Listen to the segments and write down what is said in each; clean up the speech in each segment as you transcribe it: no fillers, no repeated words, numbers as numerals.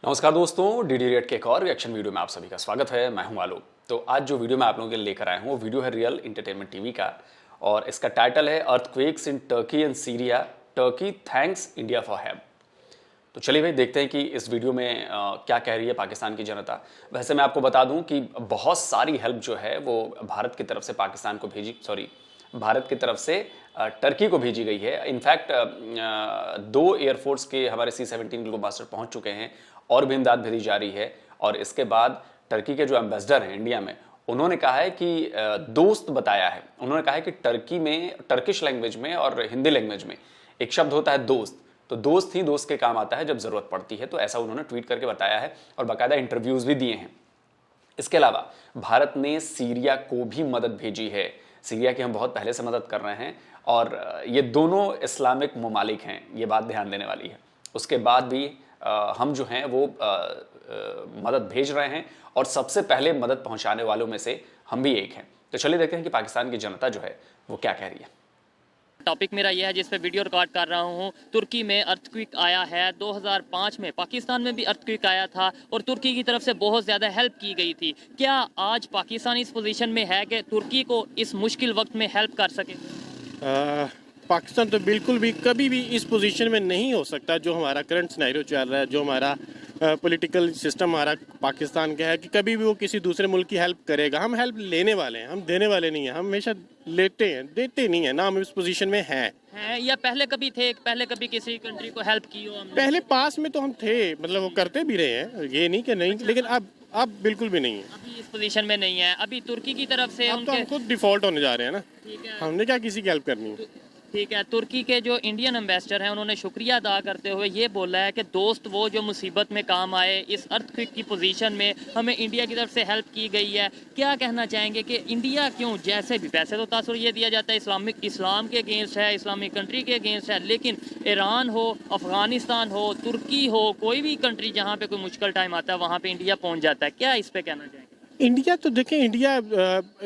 नमस्कार दोस्तों, DD rate के एक और रिएक्शन वीडियो में आप सभी का स्वागत है। मैं हूं आलोक। तो आज जो वीडियो मैं आप लोगों के लिए लेकर आया हूं वो वीडियो है रियल एंटरटेनमेंट टीवी का और इसका टाइटल है earthquakes in Turkey and Syria, Turkey thanks India for help. तो चलिए भाई देखते हैं कि इस वीडियो में क्या कह रही है पाकिस्तान की जनता। वैसे मैं आपको बता दूं कि बहुत सारी हेल्प जो है वो भारत की तरफ से पाकिस्तान को भारत की तरफ से टर्की को भेजी गई है। इनफैक्ट दो एयरफोर्स के हमारे C-17 ग्लोबास्टर पहुंच चुके हैं और भी इमदाद भेजी जा रही है। और इसके बाद टर्की के जो एम्बेसडर हैं इंडिया में, उन्होंने कहा है कि दोस्त बताया है। उन्होंने कहा है कि टर्की में टर्किश लैंग्वेज में और हिंदी लैंग्वेज में एक शब्द होता है दोस्त, तो दोस्त ही दोस्त के काम आता है जब जरूरत पड़ती है। तो ऐसा उन्होंने ट्वीट करके बताया है और बाकायदा इंटरव्यूज भी दिए हैं। इसके अलावा भारत ने सीरिया को भी मदद भेजी है। सीरिया की हम बहुत पहले से मदद कर रहे हैं और ये दोनों इस्लामिक ममालिक हैं, ये बात ध्यान देने वाली है। उसके बाद भी हम जो हैं वो मदद भेज रहे हैं और सबसे पहले मदद पहुंचाने वालों में से हम भी एक हैं। तो चलिए देखते हैं कि पाकिस्तान की जनता जो है वो क्या कह रही है। टॉपिक मेरा यह है जिस पे वीडियो रिकॉर्ड कर रहा हूँ। तुर्की में अर्थक्वेक आया है 2005 में, पाकिस्तान में भी अर्थक्वेक आया था और तुर्की की तरफ से बहुत ज़्यादा हेल्प की गई थी। क्या आज पाकिस्तान इस पोजीशन में है कि तुर्की को इस मुश्किल वक्त में हेल्प कर सके? पाकिस्तान तो बिल्कुल भी कभी भी इस पोजीशन में नहीं हो सकता जो हमारा करंट सिनेरियो चल रहा है, जो हमारा पॉलिटिकल सिस्टम हमारा पाकिस्तान का है कि कभी भी वो किसी दूसरे मुल्क की हेल्प करेगा। हम हेल्प लेने वाले हैं, हम देने वाले नहीं हैं। हम हमेशा लेते हैं, देते नहीं है ना। हम इस पोजीशन में हैं या पहले कभी थे, पहले कभी किसी कंट्री को हेल्प की हो हमने? पहले पास में तो हम थे, मतलब वो करते भी रहे हैं, ये नहीं कि नहीं। लेकिन अब बिल्कुल भी नहीं है। अभी इस पोजीशन में नहीं है। अभी तुर्की की तरफ से अब तो हम खुद डिफॉल्ट होने जा रहे हैं ना। ठीक है, हमने क्या किसी की हेल्प करनी है। ठीक है। तुर्की के जो इंडियन एम्बेसडर हैं उन्होंने शुक्रिया अदा करते हुए ये बोला है कि दोस्त वो जो मुसीबत में काम आए, इस अर्थक्वेक की पोजीशन में हमें इंडिया की तरफ से हेल्प की गई है। क्या कहना चाहेंगे कि इंडिया क्यों, जैसे भी पैसे तो तासुर ये दिया जाता है इस्लाम के अगेंस्ट है, इस्लामिक कंट्री के अगेंस्ट है, लेकिन ईरान हो, अफगानिस्तान हो, तुर्की हो, कोई भी कंट्री जहाँ पे कोई मुश्किल टाइम आता है वहाँ पे इंडिया पहुँच जाता है। क्या इस पे कहना चाहेंगे? इंडिया तो देखें, इंडिया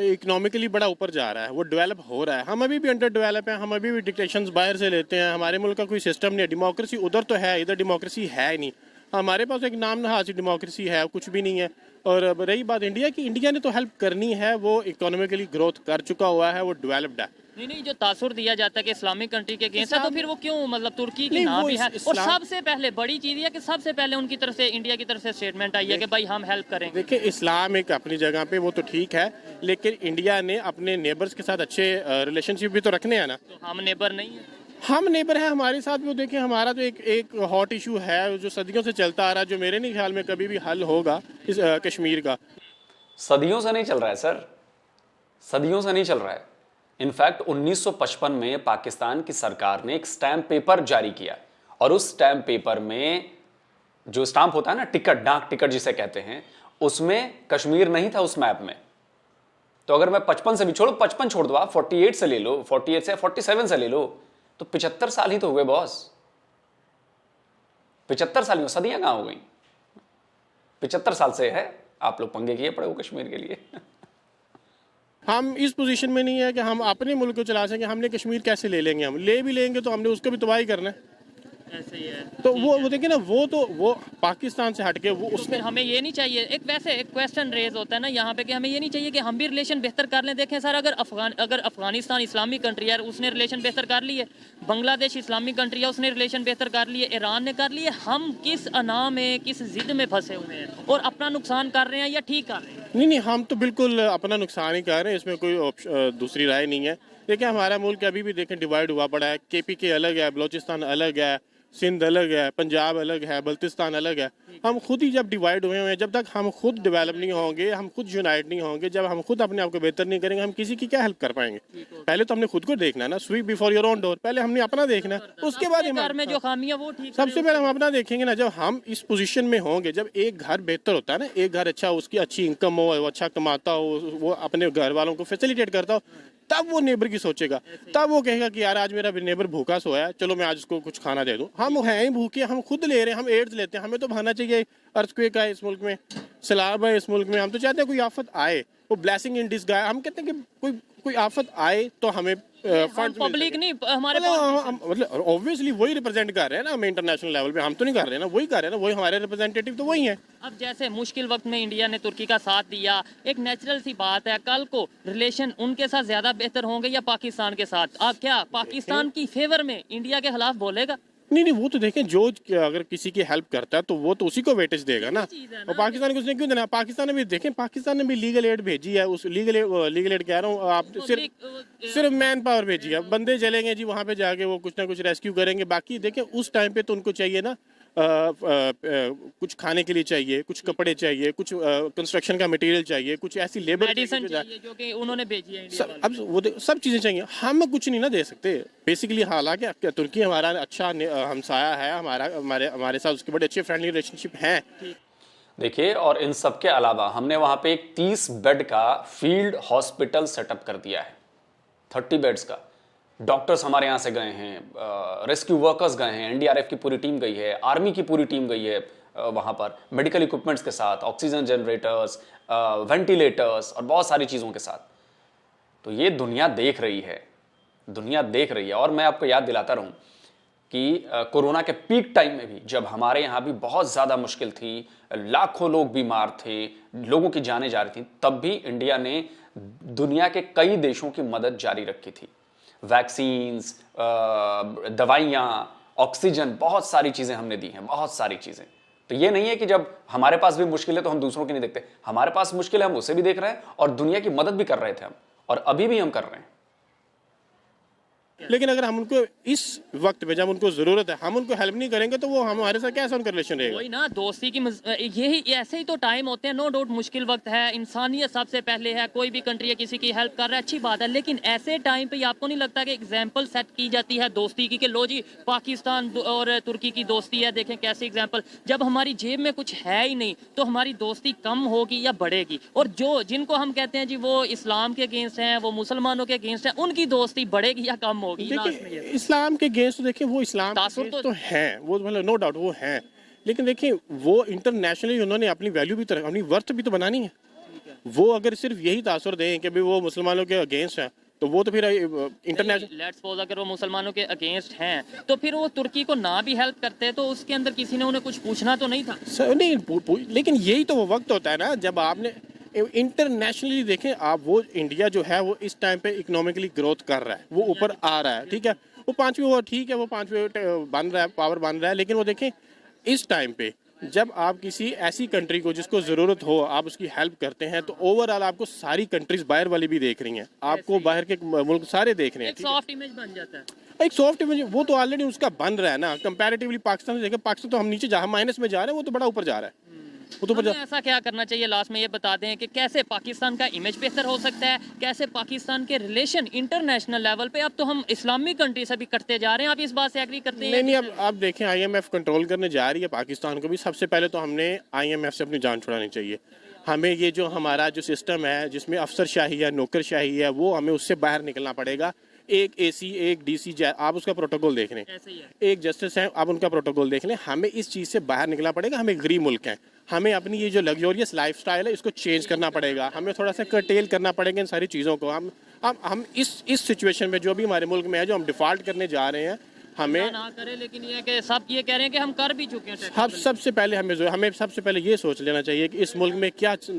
इकोनॉमिकली बड़ा ऊपर जा रहा है, वो डेवलप हो रहा है। हम अभी भी अंडर डेवलप हैं, हम अभी भी डिक्टेशंस बाहर से लेते हैं। हमारे मुल्क का कोई सिस्टम नहीं है। डेमोक्रेसी उधर तो है, इधर डेमोक्रेसी है ही नहीं। हमारे पास एक नाम नहासी डेमोक्रेसी है, कुछ भी नहीं है। और अब रही बात इंडिया की, इंडिया ने तो हेल्प करनी है, वो इकोनॉमिकली ग्रोथ कर चुका हुआ है, वो डेवलप्ड है। नहीं, जो तासुर दिया जाता है कि इस्लामिक कंट्री के अगेंस्ट है, तो फिर वो क्यों, मतलब तुर्की की नाम भी है। और सबसे पहले बड़ी चीज है कि सबसे पहले उनकी तरफ से, इंडिया की तरफ से स्टेटमेंट आई है कि भाई हम हेल्प करेंगे। देखिए, इस्लाम एक अपनी जगह पे वो तो ठीक है, लेकिन इंडिया ने अपने नेबर्स के साथ अच्छे रिलेशनशिप भी तो रखने हैं ना। तो हम नेबर नहीं है? हम नेबर है हमारे साथ। वो देखें, हमारा तो एक हॉट इशू है जो सदियों से चलता आ रहा है, जो मेरे नहीं ख्याल में कभी भी हल होगा, इस कश्मीर का। सदियों से नहीं चल रहा है सर, सदियों से नहीं चल रहा है। इनफैक्ट 1955 में पाकिस्तान की सरकार ने एक स्टैम्प पेपर जारी किया और उस स्टैम्प पेपर में जो स्टाम्प होता है ना, टिकट, डाक टिकट जिसे कहते हैं, उसमें कश्मीर नहीं था उस मैप में। तो अगर मैं 55 से भी छोड़ो, 55 छोड़ दो, आप 48 से ले लो, 48 से 47 से ले लो, तो 75 साल ही तो हुए बॉस। 75 साल में सदियां कहां हो गई? 75 साल से है आप लोग पंगे किए पड़े हो कश्मीर के लिए। हम इस पोजीशन में नहीं है कि हम अपने मुल्क को चला सकें। हमने कश्मीर कैसे ले लेंगे? हम ले भी लेंगे तो हमने उसको भी तबाही करना है। ऐसे ही है। तो वो देखिए ना, वो पाकिस्तान से हटके वो तो उसमें फिर हमें ये नहीं चाहिए, वैसे एक क्वेश्चन रेज होता है ना यहाँ पे कि हमें ये नहीं चाहिए कि हम भी रिलेशन बेहतर कर लें। देखें सर, अगर अफगानिस्तान इस्लामिक कंट्री है, उसने रिलेशन बेहतर कर लिए। बांग्लादेश इस्लामिक कंट्री है, उसने रिलेशन बेहतर कर लिए। ईरान ने कर लिए। हम किस अना में, किस जिद में फंसे हुए हैं और अपना नुकसान कर रहे हैं या ठीक कर रहे हैं? नहीं, हम तो बिल्कुल अपना नुकसान ही कर रहे हैं, इसमें कोई दूसरी राय नहीं है। देखिए, हमारा मुल्क अभी भी देखें डिवाइड हुआ पड़ा है। KPK अलग है, बलोचिस्तान अलग है, सिंध अलग है, पंजाब अलग है, बल्तिस्तान अलग है। हम खुद ही जब डिवाइड हुए हैं, जब तक हम खुद डेवलप नहीं होंगे, हम खुद यूनाइट नहीं होंगे, जब हम खुद अपने आप को बेहतर नहीं करेंगे, हम किसी की क्या हेल्प कर पाएंगे? पहले तो हमने खुद को देखना है ना। Sweep before your own door. पहले हमने अपना देखना है, उसके बाद घर में जो खामियां वो ठीक सबसे पहले हम अपना देखेंगे ना। जब हम इस पोजीशन में होंगे, जब एक घर बेहतर होता है ना, एक घर अच्छा, उसकी अच्छी इनकम हो, वो अच्छा कमाता हो, वो अपने घर वालों को फैसिलिटेट करता हो, तब वो नेबर की सोचेगा। तब वो कहेगा कि यार आज मेरा नेबर भूखा सोया है, चलो मैं आज उसको कुछ खाना दे दूं। हम हैं ही भूखे, हम खुद ले रहे हैं, हम एड्स लेते हैं। हमें तो भागना चाहिए। अर्थक्वेक है इस मुल्क में, सैलाब है इस मुल्क में, हम तो चाहते हैं कोई आफत आए, वो ब्लेसिंग इन डिसगाइज। हम कहते हैं कि कोई आफत आए तो हमें फंड पब्लिक नहीं हमारे पास मतलब ऑब्वियसली वही रिप्रेजेंट कर रहे हैं ना, हम इंटरनेशनल लेवल पे हम तो नहीं कर रहे हैं ना, वही कर रहे हैं ना, वही हमारे रिप्रेजेंटेटिव तो वही हैं। अब जैसे मुश्किल वक्त में इंडिया ने तुर्की का साथ दिया, एक नेचुरल सी बात है, कल को रिलेशन उनके साथ ज्यादा बेहतर होंगे या पाकिस्तान के साथ? क्या पाकिस्तान की फेवर में इंडिया के खिलाफ बोलेगा? नहीं, वो तो देखें, जो अगर किसी की हेल्प करता है तो वो तो उसी को वेटेज देगा ना। और पाकिस्तान को उसने क्यों देना? पाकिस्तान ने भी देखें, पाकिस्तान ने भी लीगल एड भेजी है, उस लीगल एड कह रहा हूँ, आप सिर्फ मैन पावर भेजी है, बंदे चलेंगे जी वहाँ पे जाके वो कुछ ना कुछ रेस्क्यू करेंगे। बाकी देखें उस टाइम पे तो उनको चाहिए ना कुछ खाने के लिए चाहिए, कुछ कपड़े चाहिए, कुछ कंस्ट्रक्शन का मटेरियल चाहिए, कुछ ऐसी लेबर मेडिसिन चाहिए जो कि उन्होंने भेजी है इंडिया वाले। अब वो सब चीज़ें चाहिए, हम कुछ नहीं ना दे सकते बेसिकली। हालांकि तुर्की हमारा अच्छा हमसाया है, हमारे साथ उसके बड़े अच्छे फ्रेंडली रिलेशनशिप हैं। देखिए, और इन सब के अलावा हमने वहां पे एक 30 बेड का फील्ड हॉस्पिटल सेटअप कर दिया है, 30 बेड्स का। डॉक्टर्स हमारे यहाँ से गए हैं, रेस्क्यू वर्कर्स गए हैं, एनडीआरएफ की पूरी टीम गई है, आर्मी की पूरी टीम गई है वहाँ पर मेडिकल इक्विपमेंट्स के साथ, ऑक्सीजन जनरेटर्स, वेंटिलेटर्स और बहुत सारी चीज़ों के साथ। तो ये दुनिया देख रही है, दुनिया देख रही है। और मैं आपको याद दिलाता रहूँ कि कोरोना के पीक टाइम में भी जब हमारे यहाँ भी बहुत ज़्यादा मुश्किल थी, लाखों लोग बीमार थे, लोगों की जानें जा रही थी, तब भी इंडिया ने दुनिया के कई देशों की मदद जारी रखी थी। वैक्सीन्स, दवाइयाँ, ऑक्सीजन, बहुत सारी चीज़ें हमने दी हैं, बहुत सारी चीज़ें। तो ये नहीं है कि जब हमारे पास भी मुश्किल है तो हम दूसरों की नहीं देखते। हमारे पास मुश्किल है, हम उसे भी देख रहे हैं और दुनिया की मदद भी कर रहे थे हम, और अभी भी हम कर रहे हैं। लेकिन अगर हम उनको इस वक्त पे जब उनको जरूरत है हम उनको हेल्प नहीं करेंगे तो वो हमारे साथ कैसा उनका रिलेशन रहेगा? वही ना, दोस्ती की यही ऐसे ही तो टाइम होते हैं। नो डाउट मुश्किल वक्त है, इंसानियत सबसे पहले है, कोई भी कंट्री है किसी की हेल्प कर रहा है, अच्छी बात है। लेकिन ऐसे टाइम पे आपको नहीं लगता कि एग्जाम्पल सेट की जाती है दोस्ती की, कि लो जी पाकिस्तान और तुर्की की दोस्ती है, देखें कैसे एग्जाम्पल। जब हमारी जेब में कुछ है ही नहीं तो हमारी दोस्ती कम होगी या बढ़ेगी? और जिनको हम कहते हैं जी वो इस्लाम के अगेंस्ट हैं, वो मुसलमानों के अगेंस्ट हैं, उनकी दोस्ती बढ़ेगी या कम होगी? इस्लाम के अगेंस्ट तो देखिए, वो इस्लाम तो हैं, वो मतलब नो डाउट वो हैं, लेकिन देखिए वो इंटरनेशनली उन्होंने अपनी वैल्यू भी तो, अपनी वर्थ भी तो बनानी है। वो अगर सिर्फ यही तासुर दें कि भाई वो मुसलमानों के अगेंस्ट है तो वो तो फिर इंटरनेशनल, लेट्स सपोज अगर वो मुसलमानों के अगेंस्ट हैं तो फिर वो तुर्की को ना भी हेल्प करते तो उसके अंदर किसी ने उन्हें कुछ पूछना तो नहीं था? नहीं, लेकिन यही तो वो वक्त होता है ना जब आपने इंटरनेशनली देखें आप, वो इंडिया जो है वो इस टाइम पे इकोनॉमिकली ग्रोथ कर रहा है, वो ऊपर आ रहा है, ठीक है, वो पांचवी, वो ठीक है, वो पांचवी बन रहा है, पावर बन रहा है। लेकिन वो देखें इस टाइम पे जब आप किसी ऐसी कंट्री को जिसको ज़रूरत हो आप उसकी हेल्प करते हैं तो ओवरऑल आपको सारी कंट्रीज बाहर वाली भी देख रही हैं, आपको बाहर के मुल्क सारे देख रहे हैं। एक सॉफ्ट इमेज बन जाता है, एक सॉफ्ट इमेज वो तो ऑलरेडी उसका बन रहा है ना। कंपैरेटिवली पाकिस्तान से देखें, पाकिस्तान तो हम नीचे जहाँ माइनस में जा रहे हैं वो तो बड़ा ऊपर जा रहा है। वो तो हमें ऐसा क्या करना चाहिए? लास्ट में ये बता दें कि कैसे पाकिस्तान का इमेज बेहतर हो सकता है, कैसे पाकिस्तान के रिलेशन इंटरनेशनल लेवल पे, अब तो हम इस्लामिक कंट्री से भी करते जा रहे हैं, आप इस बात से एग्री करते हैं? नहीं, अब आप देखें IMF कंट्रोल करने जा रही है पाकिस्तान को भी। सबसे पहले तो हमने IMF से अपनी जान छुड़ानी चाहिए। हमें ये जो हमारा जो सिस्टम है जिसमें अफसरशाही है, नौकरशाही है, वो हमें उससे बाहर निकलना पड़ेगा। एक AC, एक DC, आप उसका प्रोटोकॉल देख लें, एक जस्टिस है, आप उनका प्रोटोकॉल देख लें। हमें इस चीज़ से बाहर निकलना पड़ेगा। हमें गरीब मुल्क हैं, हमें अपनी ये जो लग्जोरियस लाइफस्टाइल है इसको चेंज करना पड़ेगा। हमें थोड़ा सा कर्टेल करना पड़ेगा इन सारी चीज़ों को। हम इस सिचुएशन में जो भी हमारे मुल्क में है, जो हम डिफॉल्ट करने जा रहे हैं, हमें ना करें, लेकिन ये कि सब ये कह रहे हैं कि हम कर भी चुके हैं। हम सबसे पहले हमें सबसे पहले ये सोच लेना चाहिए कि इस मुल्क में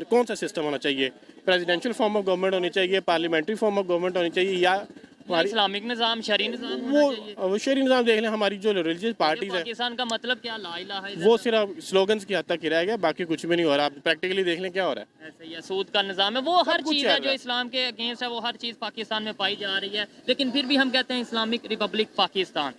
कौन सा सिस्टम होना चाहिए। प्रेसिडेंशियल फॉर्म ऑफ गवर्नमेंट होनी चाहिए, पार्लियामेंट्री फॉर्म ऑफ गवर्नमेंट होनी चाहिए, या इस्लामिक निज़ाम, शरी निज़ाम होना चाहिए। वो शरी निज़ाम देख लें। हमारी जो रिलीजियस पार्टीज है, पाकिस्तान का मतलब क्या, ला इलाहा इल्लल्लाह, वो सिर्फ स्लोगन्स की हद तक ही रह गया, बाकी कुछ भी नहीं हो रहा। आप प्रैक्टिकली देख लें क्या हो रहा है। ऐसे ही सूद का निज़ाम है, वो हर चीज़ है जो इस्लाम के अगेंस्ट है, वो हर चीज़ पाकिस्तान में पाई जा रही है। लेकिन फिर भी हम कहते हैं इस्लामिक रिपब्लिक पाकिस्तान।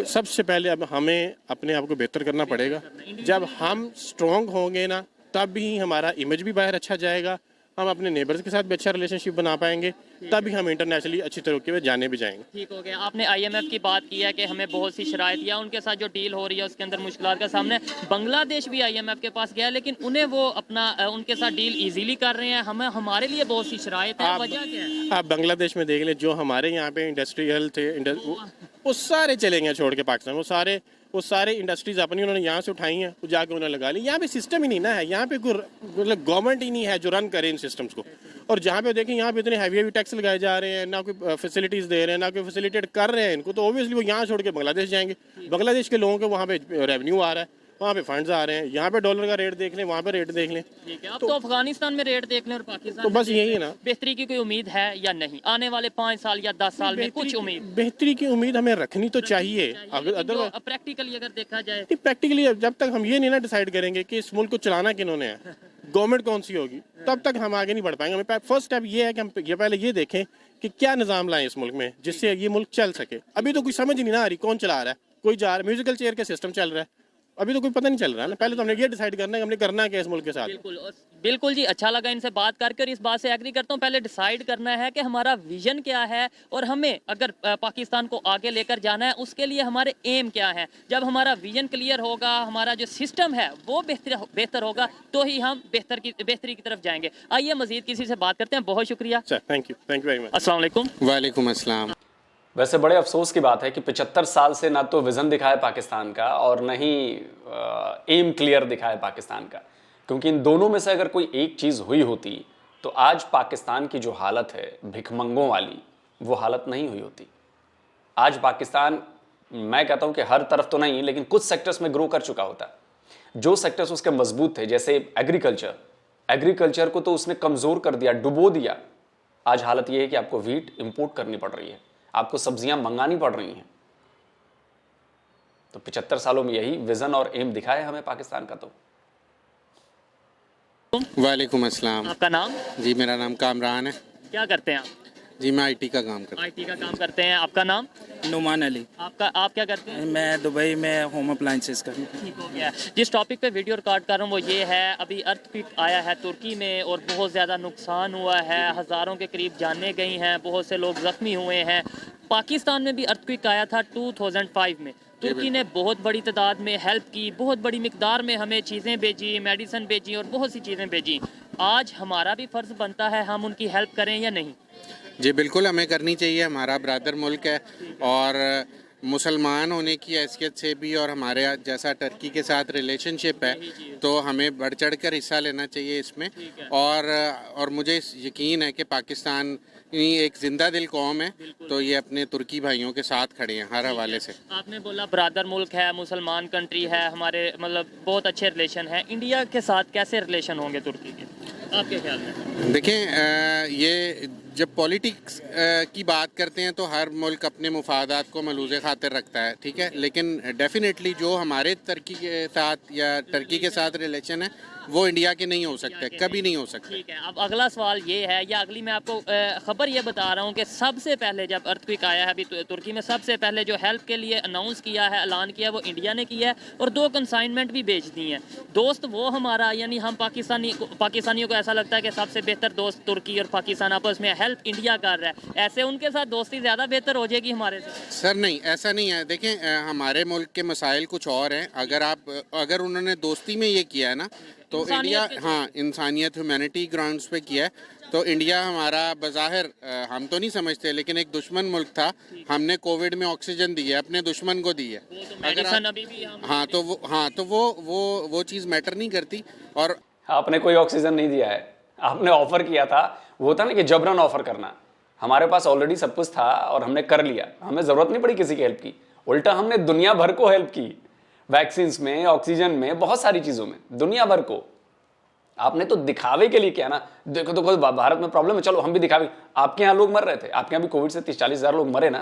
सबसे पहले अब हमें अपने आप को बेहतर करना पड़ेगा। जब हम स्ट्रॉन्ग होंगे ना तब भी हमारा इमेज भी बाहर अच्छा जाएगा, हम अपने नेबर्स के साथ भी अच्छा रिलेशनशिप बना पाएंगे, तभी हम इंटरनेशनली अच्छी तरीके से जाने भी जाएंगे। ठीक हो गया। आपने IMF की बात की है कि हमें बहुत सी शराइत या उनके साथ जो डील हो रही है उसके अंदर मुश्किलात का सामने। बांग्लादेश भी IMF के पास गया लेकिन उन्हें वो अपना उनके साथ डील इजीली कर रहे हैं, हमारे लिए बहुत सी शराइत है। वजह क्या है? आप बांग्लादेश में देख लें, जो हमारे यहाँ पे इंडस्ट्रियल थे वो सारे चले गए छोड़ के पाकिस्तान। वो सारे इंडस्ट्रीज अपनी उन्होंने यहाँ से उठाई हैं, वो जाके उन्होंने लगा ली। यहाँ पे सिस्टम ही नहीं ना है, यहाँ पे मतलब गवर्नमेंट ही नहीं है जो रन करे इन सिस्टम्स को। और जहाँ पे देखें यहाँ पे इतने हैवी टैक्स लगाए जा रहे हैं, ना कोई फैसिलिटीज़ दे रहे हैं, ना कोई फैसिलिटेट कर रहे हैं इनको, तो ऑब्वियसली वो यहाँ छोड़ के बांग्लादेश जाएंगे। बांग्लादेश के लोगों को वहाँ पे रेवेन्यू आ रहा है, वहाँ पे फंड्स आ रहे हैं, यहाँ पे डॉलर का रेट देख लें, वहाँ पे रेट देख लें। ठीक है, अब तो अफगानिस्तान में रेट देख लें और पाकिस्तान तो में बस यही है ना, बेहतरी की कोई उम्मीद है या नहीं? आने वाले 5 साल या 10 साल में कुछ उम्मीद? बेहतरी की उम्मीद हमें रखनी तो चाहिए। अगर प्रैक्टिकली अगर देखा जाए, प्रैक्टिकली जब तक हम ये नहीं ना डिसाइड करेंगे कि इस मुल्क को चलाना किन्होंने है, गवर्नमेंट कौन सी होगी, तब तक हम आगे नहीं बढ़ पाएंगे। हमें फर्स्ट स्टेप ये है कि हम ये पहले ये देखें कि क्या निज़ाम लाएं इस मुल्क में जिससे ये मुल्क चल सके। अभी तो कुछ समझ ही नहीं ना आ रही कौन चला रहा है, कोई जा रहा है, म्यूजिकल चेयर के सिस्टम चल रहा है, अभी तो कोई पता नहीं चल रहा है ना। पहले तो हमने ये डिसाइड करना है कि हमने करना है क्या इस मुल्क के साथ। बिल्कुल जी, अच्छा लगा इनसे बात करके और इस बात से एग्री करता हूँ। पहले डिसाइड करना है कि हमारा विजन क्या है और हमें अगर पाकिस्तान को आगे लेकर जाना है उसके लिए हमारे एम क्या है। जब हमारा विजन क्लियर होगा, हमारा जो सिस्टम है वो बेहतर होगा, तो ही हम बेहतरी की तरफ जाएंगे। आइए मजीद किसी से बात करते हैं। बहुत शुक्रिया, थैंक यू वेरी मच। अस्सलाम वालेकुम। वालेकुम अस्सलाम। वैसे बड़े अफसोस की बात है कि 75 साल से ना तो विजन दिखा है पाकिस्तान का और न ही एम क्लियर दिखा है पाकिस्तान का, क्योंकि इन दोनों में से अगर कोई एक चीज़ हुई होती तो आज पाकिस्तान की जो हालत है भिखमंगों वाली, वो हालत नहीं हुई होती। आज पाकिस्तान, मैं कहता हूं कि हर तरफ तो नहीं लेकिन कुछ सेक्टर्स में ग्रो कर चुका होता। जो सेक्टर्स उसके मजबूत थे, जैसे एग्रीकल्चर को तो उसने कमज़ोर कर दिया, डुबो दिया। आज हालत यह है कि आपको वीट इंपोर्ट करनी पड़ रही है, आपको सब्जियां मंगानी पड़ रही हैं। तो 75 सालों में यही विजन और एम दिखा है हमें पाकिस्तान का। तो वालेकुम अस्सलाम। आपका नाम? जी मेरा नाम कामरान है। क्या करते हैं आप? जी मैं आईटी का काम करता हूँ। आईटी का काम करते हैं। आपका नाम? नुमान अली। आप क्या करते हैं? मैं दुबई में होम अप्लाइंसेस का। ठीक हो गया। जिस टॉपिक पे वीडियो रिकॉर्ड कर रहा हूँ वो ये है, अभी अर्थक्वेक आया है तुर्की में और बहुत ज़्यादा नुकसान हुआ है, हज़ारों के करीब जानें गई हैं, बहुत से लोग ज़ख्मी हुए हैं। पाकिस्तान में भी अर्थक्वेक आया था 2005 में। तुर्की ने बहुत बड़ी तादाद में हेल्प की, बहुत बड़ी मिकदार में हमें चीज़ें भेजी, मेडिसिन भेजी और बहुत सी चीज़ें भेजी। आज हमारा भी फ़र्ज़ बनता है हम उनकी हेल्प करें या नहीं? जी बिल्कुल हमें करनी चाहिए। हमारा ब्रदर मुल्क है और मुसलमान होने की हैसियत से भी और हमारे जैसा टर्की के साथ रिलेशनशिप है तो हमें बढ़ चढ़ कर हिस्सा लेना चाहिए इसमें। और मुझे यकीन है कि पाकिस्तान एक जिंदा दिल कौम है, तो ये अपने तुर्की भाइयों के साथ खड़े हैं हर हवाले से। आपने बोला ब्रदर मुल्क है, मुसलमान कंट्री है, हमारे मतलब बहुत अच्छे रिलेशन है। इंडिया के साथ कैसे रिलेशन होंगे तुर्की के, आपके ख्याल में? देखें ये जब पॉलिटिक्स की बात करते हैं तो हर मुल्क अपने मुफादात को मलूज़े खातिर रखता है, ठीक है, लेकिन डेफिनेटली जो हमारे तुर्की के साथ या टर्की के साथ रिलेशन है वो इंडिया के नहीं हो सकते, कभी नहीं हो सकते। ठीक है, अब अगला सवाल ये है, या अगली मैं आपको खबर ये बता रहा हूँ कि सबसे पहले जब अर्थक्वेक आया है अभी तुर्की में, सबसे पहले जो हेल्प के लिए अनाउंस किया है, ऐलान किया, वो इंडिया ने किया है और 2 कंसाइनमेंट भी भेज दी हैं। दोस्त वो हमारा, यानी हम पाकिस्तानियों को ऐसा लगता है कि सबसे बेहतर दोस्त तुर्की और पाकिस्तान आपस में हेल्प इंडिया कर रहा है, ऐसे उनके साथ दोस्ती ज़्यादा बेहतर हो जाएगी हमारे से? सर नहीं, ऐसा नहीं है। देखें हमारे मुल्क के मसाइल कुछ और हैं। अगर उन्होंने दोस्ती में ये किया है ना तो इंडिया, हाँ, इंसानियत ह्यूमैनिटी ग्राउंड्स पे किया है, तो इंडिया हमारा बज़ाहिर हम तो नहीं समझते लेकिन एक दुश्मन मुल्क था। हमने कोविड में ऑक्सीजन दी है, अपने दुश्मन को दी है। तो वो चीज़ मैटर नहीं करती। और आपने कोई ऑक्सीजन नहीं दिया है, आपने ऑफर किया था, वो होता ना कि जबरन ऑफर करना। हमारे पास ऑलरेडी सब कुछ था और हमने कर लिया, हमें ज़रूरत नहीं पड़ी किसी की हेल्प की। उल्टा हमने दुनिया भर को हेल्प की, वैक्सीन्स में, ऑक्सीजन में, बहुत सारी चीज़ों में, दुनिया भर को। आपने तो दिखावे के लिए किया ना, देखो तो भारत में प्रॉब्लम है, चलो हम भी दिखावे। आपके यहाँ लोग मर रहे थे, आपके यहाँ भी कोविड से 30-40 हज़ार लोग मरे ना।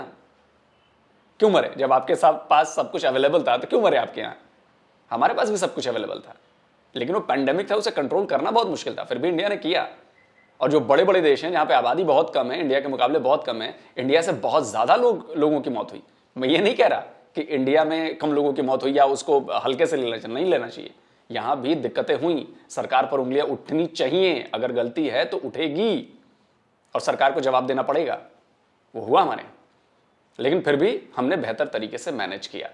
क्यों मरे? जब आपके साथ पास सब कुछ अवेलेबल था तो क्यों मरे आपके यहाँ? हमारे पास भी सब कुछ अवेलेबल था, लेकिन वो पैंडेमिक था, उसे कंट्रोल करना बहुत मुश्किल था, फिर भी इंडिया ने किया। और जो बड़े बड़े देश हैं जहाँ पे आबादी बहुत कम है, इंडिया के मुकाबले बहुत कम है, इंडिया से बहुत ज़्यादा लोगों की मौत हुई। मैं ये नहीं कह रहा कि इंडिया में कम लोगों की मौत हुई या उसको हल्के से नहीं लेना चाहिए। यहाँ भी दिक्कतें हुई, सरकार पर उंगलियां उठनी चाहिए, अगर गलती है तो उठेगी और सरकार को जवाब देना पड़ेगा। वो हुआ हमारे, लेकिन फिर भी हमने बेहतर तरीके से मैनेज किया,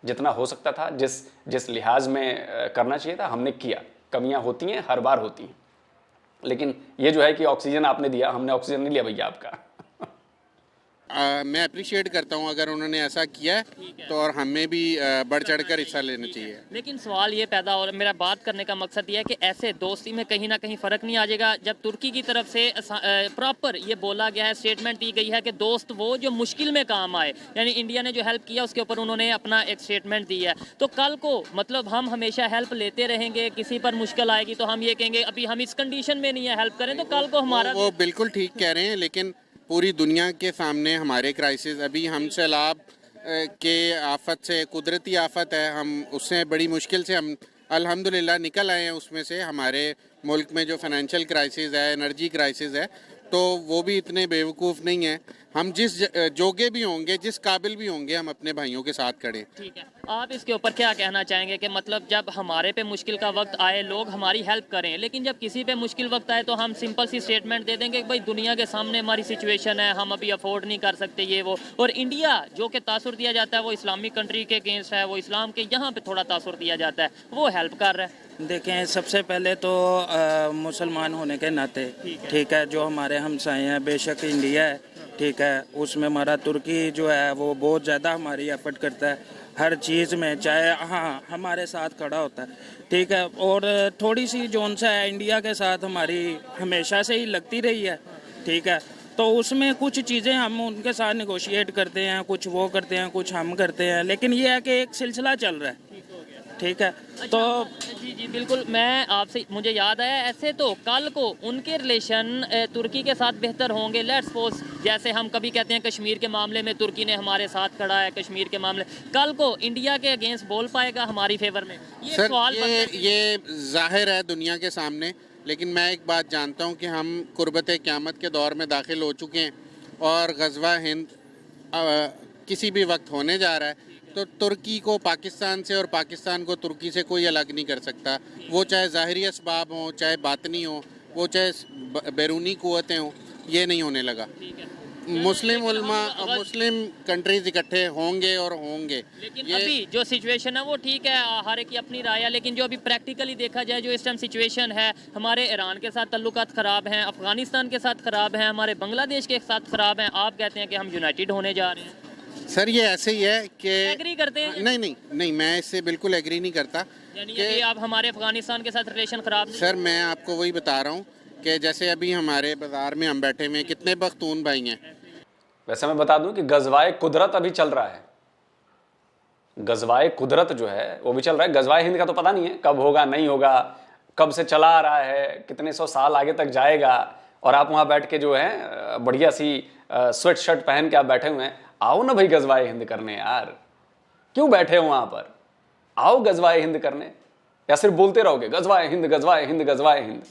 जितना हो सकता था, जिस लिहाज में करना चाहिए था हमने किया। कमियां होती हैं, हर बार होती हैं, लेकिन ये जो है कि ऑक्सीजन आपने दिया, हमने ऑक्सीजन नहीं लिया भैया आपका। मैं अप्रिशिएट करता हूँ अगर उन्होंने ऐसा किया है तो, और हमें भी बढ़ चढ़ कर हिस्सा लेना चाहिए। लेकिन सवाल ये पैदा हो रहा है, मेरा बात करने का मकसद ये है कि ऐसे दोस्ती में कहीं ना कहीं फ़र्क नहीं आ जाएगा जब तुर्की की तरफ से प्रॉपर ये बोला गया है, स्टेटमेंट दी गई है कि दोस्त वो जो मुश्किल में काम आए, यानी इंडिया ने जो हेल्प किया उसके ऊपर उन्होंने अपना एक स्टेटमेंट दिया है। तो कल को मतलब हम हमेशा हेल्प लेते रहेंगे, किसी पर मुश्किल आएगी तो हम ये कहेंगे अभी हम इस कंडीशन में नहीं है, हेल्प करें, तो कल को हमारा वो बिल्कुल ठीक कह रहे हैं, लेकिन पूरी दुनिया के सामने हमारे क्राइसिस अभी हम सैलाब के आफत से, कुदरती आफत है, हम उससे बड़ी मुश्किल से हम अल्हम्दुलिल्लाह निकल आए हैं। उसमें से हमारे मुल्क में जो फाइनेंशियल क्राइसिस है, एनर्जी क्राइसिस है, तो वो भी इतने बेवकूफ़ नहीं हैं। हम जिस जोगे भी होंगे, जिस काबिल भी होंगे, हम अपने भाइयों के साथ खड़े। ठीक है, आप इसके ऊपर क्या कहना चाहेंगे कि मतलब जब हमारे पे मुश्किल का वक्त आए लोग हमारी हेल्प करें, लेकिन जब किसी पे मुश्किल वक्त आए तो हम सिंपल सी स्टेटमेंट दे देंगे कि भाई दुनिया के सामने हमारी सिचुएशन है, हम अभी अफोर्ड नहीं कर सकते ये वो। और इंडिया जो कि तासुर दिया जाता है वो इस्लामिक कंट्री के अगेंस्ट है, वो इस्लाम के यहाँ पे थोड़ा तासुर दिया जाता है, वो हेल्प कर रहा है। देखें, सबसे पहले तो मुसलमान होने के नाते ठीक है, जो हमारे हमसाए हैं, बेशक इंडिया है ठीक है, उसमें हमारा तुर्की जो है वो बहुत ज़्यादा हमारी एफर्ट करता है हर चीज़ में, चाहे हाँ हमारे साथ खड़ा होता है ठीक है। और थोड़ी सी जोन सा है इंडिया के साथ हमारी हमेशा से ही लगती रही है ठीक है, तो उसमें कुछ चीज़ें हम उनके साथ निगोशिएट करते हैं, कुछ वो करते हैं, कुछ हम करते हैं, लेकिन ये है कि एक सिलसिला चल रहा है ठीक है। तो जी जी बिल्कुल, मैं आपसे मुझे याद आया, ऐसे तो कल को उनके रिलेशन तुर्की के साथ बेहतर होंगे। लेट्स सपोज जैसे हम कभी कहते हैं कश्मीर के मामले में तुर्की ने हमारे साथ खड़ा है, कश्मीर के मामले कल को इंडिया के अगेंस्ट बोल पाएगा हमारी फेवर में? ये सर सवाल ये जाहिर है दुनिया के सामने, लेकिन मैं एक बात जानता हूँ कि हम कुर्बत क़यामत के दौर में दाखिल हो चुके हैं और ग़ज़वा हिंद किसी भी वक्त होने जा रहा है। तो तुर्की को पाकिस्तान से और पाकिस्तान को तुर्की से कोई अलग नहीं कर सकता, वो चाहे ज़ाहिरी असबाब हों, चाहे बातनी हो, वो चाहे बैरूनी क़ुव्वतें हों, ये नहीं होने लगा। मुस्लिम उलमा और मुस्लिम कंट्रीज इकट्ठे होंगे और होंगे। लेकिन अभी जो सिचुएशन है वो ठीक है, हर एक की अपनी राय है, लेकिन जो अभी प्रैक्टिकली देखा जाए जो इस टाइम सिचुएशन है, हमारे ईरान के साथ तल्लुकात ख़राब हैं, अफगानिस्तान के साथ ख़राब हैं, हमारे बांग्लादेश के साथ ख़राब हैं, आप कहते हैं कि हम यूनाइटेड होने जा रहे हैं। सर ये ऐसे ही है कि एग्री करते हैं? नहीं, मैं इससे बिल्कुल एग्री नहीं करता। यानी कि आप हमारे अफगानिस्तान के साथ रिलेशन ख़राब नहीं? सर मैं आपको वही बता रहा हूँ कि जैसे अभी हमारे बाज़ार में हम बैठे हुए कितने पख्तून भाई हैं। वैसे मैं बता दूं कि गज़वाए कुदरत अभी चल रहा है, गज़वाए कुदरत जो है वो भी चल रहा है। गज़वाए हिंद का तो पता नहीं है कब होगा, नहीं होगा, कब से चला आ रहा है, कितने 100 साल आगे तक जाएगा, और आप वहाँ बैठ के जो है बढ़िया सी स्वेट शर्ट पहन के आप बैठे हुए हैं। आओ ना भाई गज़वाए हिंद करने यार, क्यों बैठे हो वहाँ पर? आओ गज़वाए हिंद करने, या सिर्फ बोलते रहोगे गज़वाए हिंद गज़वाए हिंद गज़वाए हिंद?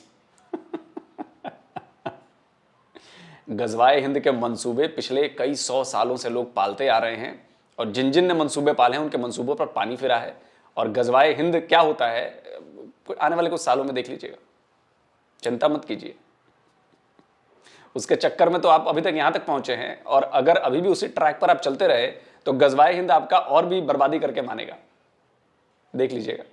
गज़वाए हिंद के मंसूबे पिछले कई 100 सालों से लोग पालते आ रहे हैं, और जिन जिन ने मंसूबे पाले हैं उनके मंसूबों पर पानी फिरा है। और गज़वाए हिंद क्या होता है आने वाले कुछ सालों में देख लीजिएगा, चिंता मत कीजिए। उसके चक्कर में तो आप अभी तक यहां तक पहुंचे हैं, और अगर अभी भी उसी ट्रैक पर आप चलते रहे तो गज़वाए हिंद आपका और भी बर्बादी करके मानेगा, देख लीजिएगा।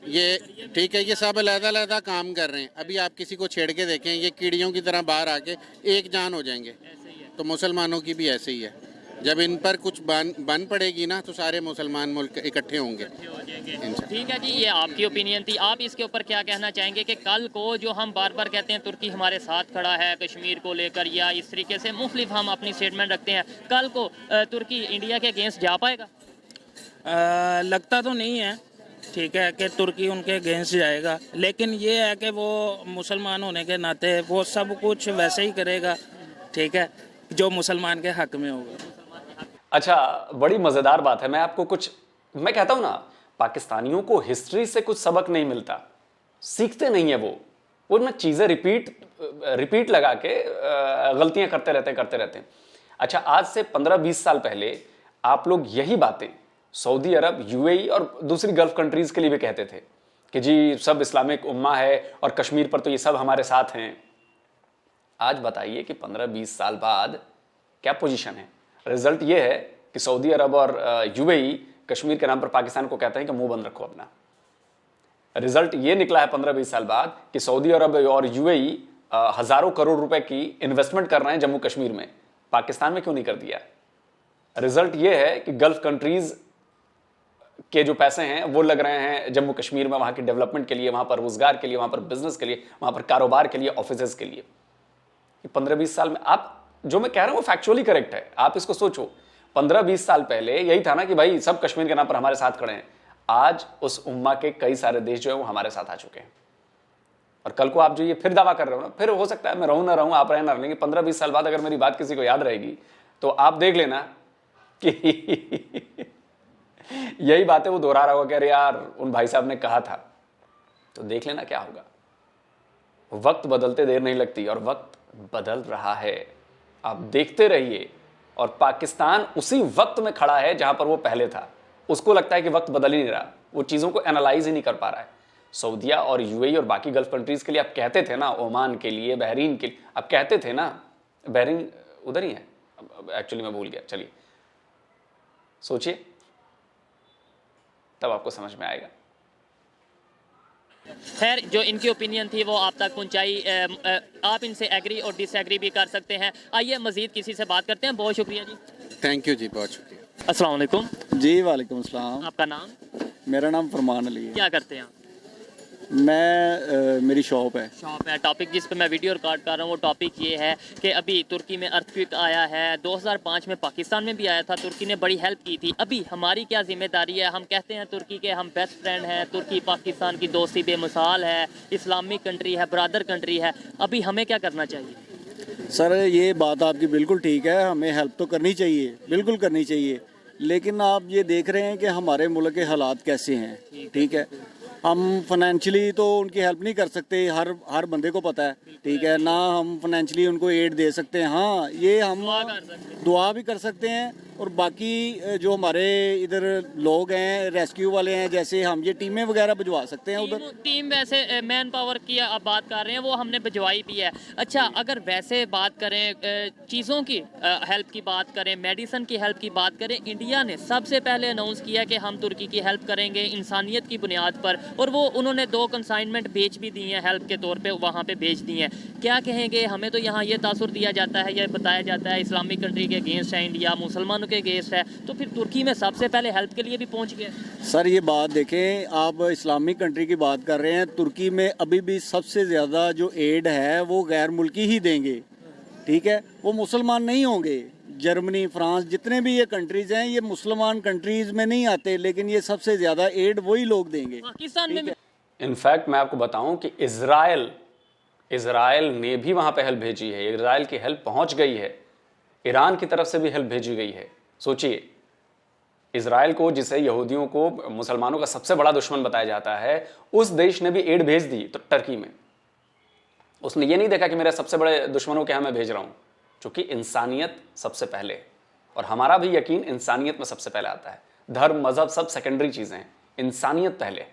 ये ठीक है, ये सब अलग-अलग काम कर रहे हैं। अभी आप किसी को छेड़ के देखें, ये कीड़ियों की तरह बाहर आके एक जान हो जाएंगे। तो मुसलमानों की भी ऐसे ही है, जब इन पर कुछ बन पड़ेगी ना तो सारे मुसलमान मुल्क इकट्ठे होंगे। ठीक है जी, ये आपकी ओपिनियन थी। आप इसके ऊपर क्या कहना चाहेंगे कि कल को जो हम बार बार कहते हैं तुर्की हमारे साथ खड़ा है कश्मीर को लेकर, या इस तरीके से मुख्तलिफ हम अपनी स्टेटमेंट रखते हैं, कल को तुर्की इंडिया के अगेंस्ट जा पाएगा? लगता तो नहीं है ठीक है कि तुर्की उनके अगेंस्ट जाएगा, लेकिन ये है कि वो मुसलमान होने के नाते वो सब कुछ वैसे ही करेगा ठीक है जो मुसलमान के हक में होगा। अच्छा, बड़ी मज़ेदार बात है। मैं कहता हूं ना, पाकिस्तानियों को हिस्ट्री से कुछ सबक नहीं मिलता, सीखते नहीं है वो ना चीज़ें रिपीट लगा के गलतियां करते रहते हैं। अच्छा, आज से 15-20 साल पहले आप लोग यही बातें सऊदी अरब, यूएई और दूसरी गल्फ कंट्रीज के लिए भी कहते थे कि जी सब इस्लामिक उम्मा है और कश्मीर पर तो ये सब हमारे साथ हैं। आज बताइए कि 15-20 साल बाद क्या पोजीशन है? रिजल्ट ये है कि सऊदी अरब और यूएई कश्मीर के नाम पर पाकिस्तान को कहते हैं कि मुंह बंद रखो अपना। रिजल्ट ये निकला है 15-20 साल बाद कि सऊदी अरब और यूएई हजारों करोड़ रुपए की इन्वेस्टमेंट कर रहे हैं जम्मू कश्मीर में, पाकिस्तान में क्यों नहीं कर दिया? रिजल्ट ये है कि गल्फ कंट्रीज के जो पैसे हैं वो लग रहे हैं जम्मू कश्मीर में, वहां के डेवलपमेंट के लिए, वहां पर रोजगार के लिए, वहां पर बिजनेस के लिए, वहां पर कारोबार के लिए, ऑफिसेज के लिए। 15-20 साल में आप जो मैं कह रहा हूं वो फैक्चुअली करेक्ट है। आप इसको सोचो, 15-20 साल पहले यही था ना कि भाई सब कश्मीर के नाम पर हमारे साथ खड़े हैं। आज उस उम्मा के कई सारे देश जो है वो हमारे साथ आ चुके हैं। और कल को आप जो ये फिर दावा कर रहे हो ना, फिर हो सकता है मैं रहूं ना रहूं, आप रहे ना रहेंगे, 15-20 साल बाद अगर मेरी बात किसी को याद रहेगी तो आप देख लेना कि यही बातें वो दोहरा रहा होगा कि अरे यार उन भाई साहब ने कहा था। तो देख लेना क्या होगा। वक्त बदलते देर नहीं लगती और वक्त बदल रहा है, आप देखते रहिए। और पाकिस्तान उसी वक्त में खड़ा है जहां पर वो पहले था। उसको लगता है कि वक्त बदल ही नहीं रहा, वो चीजों को एनालाइज ही नहीं कर पा रहा है। सऊदिया और यूएई और बाकी गल्फ कंट्रीज के लिए आप कहते थे ना, ओमान के लिए, बहरीन के लिए आप कहते थे ना, बहरीन उधर ही है एक्चुअली, मैं भूल गया। चलिए सोचिए, तब आपको समझ में आएगा। खैर, जो इनकी ओपिनियन थी वो आप तक पहुंचाई। आप इनसे एग्री और डिसएग्री भी कर सकते हैं। आइए मजीद किसी से बात करते हैं। बहुत शुक्रिया जी। थैंक यू जी, बहुत शुक्रिया। अस्सलाम वालेकुम जी वालेकुम अस्सलाम। आपका नाम? मेरा नाम फरमान अली है। क्या करते हैं आप? मैं मेरी शॉप है। शॉप है। टॉपिक जिस पे मैं वीडियो रिकॉर्ड कर रहा हूँ वो टॉपिक ये है कि अभी तुर्की में अर्थक्वेक आया है। 2005 में पाकिस्तान में भी आया था, तुर्की ने बड़ी हेल्प की थी। अभी हमारी क्या जिम्मेदारी है? हम कहते हैं तुर्की के हम बेस्ट फ्रेंड हैं, तुर्की पाकिस्तान की दोस्ती बेमिसाल है, इस्लामिक कंट्री है, ब्रदर कंट्री है। अभी हमें क्या करना चाहिए? सर ये बात आपकी बिल्कुल ठीक है, हमें हेल्प तो करनी चाहिए, बिल्कुल करनी चाहिए। लेकिन आप ये देख रहे हैं कि हमारे मुल्क के हालात कैसे हैं। ठीक है, हम फाइनेंशियली तो उनकी हेल्प नहीं कर सकते, हर बंदे को पता है। ठीक है ना, हम फाइनेंशियली उनको एड दे सकते हैं। हाँ, ये हम दुआ भी कर सकते हैं। और बाकी जो हमारे इधर लोग हैं, रेस्क्यू वाले हैं, जैसे हम ये टीमें वगैरह भिजवा सकते हैं उधर। टीम वैसे मैन पावर की आप बात कर रहे हैं, वो हमने भिजवाई भी है। अच्छा, अगर वैसे बात करें चीज़ों की हेल्प की बात करें, मेडिसिन की हेल्प की बात करें, इंडिया ने सबसे पहले अनाउंस किया कि हम तुर्की की हेल्प करेंगे इंसानियत की बुनियाद पर। और वो उन्होंने 2 कंसाइनमेंट भेज भी दी हैं, हेल्प के तौर पे वहाँ पे भेज दी हैं। क्या कहेंगे? हमें तो यहाँ ये तासुर दिया जाता है, ये बताया जाता है इस्लामिक कंट्री के अगेंस्ट है इंडिया, मुसलमानों के अगेंस्ट है, तो फिर तुर्की में सबसे पहले हेल्प के लिए भी पहुँच गए। सर ये बात देखें, आप इस्लामिक कंट्री की बात कर रहे हैं, तुर्की में अभी भी सबसे ज़्यादा जो एड है वो गैर मुल्की ही देंगे। ठीक है, वो मुसलमान नहीं होंगे। जर्मनी, फ्रांस, जितने भी ये कंट्रीज हैं, ये मुसलमान कंट्रीज में नहीं आते, लेकिन ये सबसे ज़्यादा एड वही लोग देंगे। पाकिस्तान में इनफैक्ट मैं आपको बताऊं कि इजराइल ने भी वहां पे हेल्प भेजी है। इजराइल की हेल्प पहुंच गई है, ईरान की तरफ से भी हेल्प भेजी गई है। सोचिए, इजराइल को, जिसे यहूदियों को, मुसलमानों का सबसे बड़ा दुश्मन बताया जाता है, उस देश ने भी एड भेज दी तो टर्की में। उसने ये नहीं देखा कि मेरे सबसे बड़े दुश्मनों के यहाँ मैं भेज रहा हूं, क्योंकि इंसानियत सबसे पहले। और हमारा भी यकीन इंसानियत में सबसे पहले आता है। धर्म, मजहब सब सेकेंडरी चीजें हैं, इंसानियत पहले।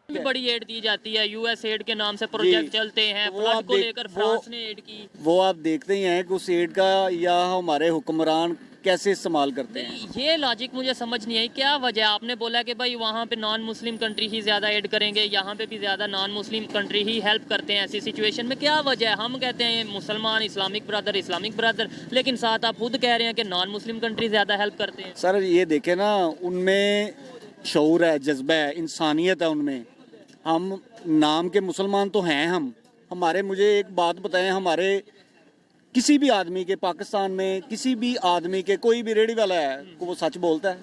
बड़ी एड दी जाती है, यूएस एड के नाम से प्रोजेक्ट चलते हैं, फ्लड को लेकर फ्रांस ने एड की। वो आप देखते ही हैं कि उस एड का या हमारे हुक्मरान कैसे इस्तेमाल करते हैं। ये लॉजिक मुझे समझ नहीं आई। क्या वजह? आपने बोला कि भाई वहाँ पे नॉन मुस्लिम कंट्री ही ज़्यादा ऐड करेंगे, यहाँ पे भी ज़्यादा नॉन मुस्लिम कंट्री ही हेल्प करते हैं ऐसी सिचुएशन में। क्या वजह है? हम कहते हैं मुसलमान, इस्लामिक ब्रदर, लेकिन साथ आप खुद कह रहे हैं कि नॉन मुस्लिम कंट्री ज़्यादा हेल्प करते हैं। सर ये देखें ना, उनमें शऊर है, जज्बा है, इंसानियत है उनमें। हम नाम के मुसलमान तो हैं हम। हमारे, मुझे एक बात बताएं, हमारे किसी भी आदमी के, पाकिस्तान में किसी भी आदमी के, कोई भी रेडी वाला है वो सच बोलता है।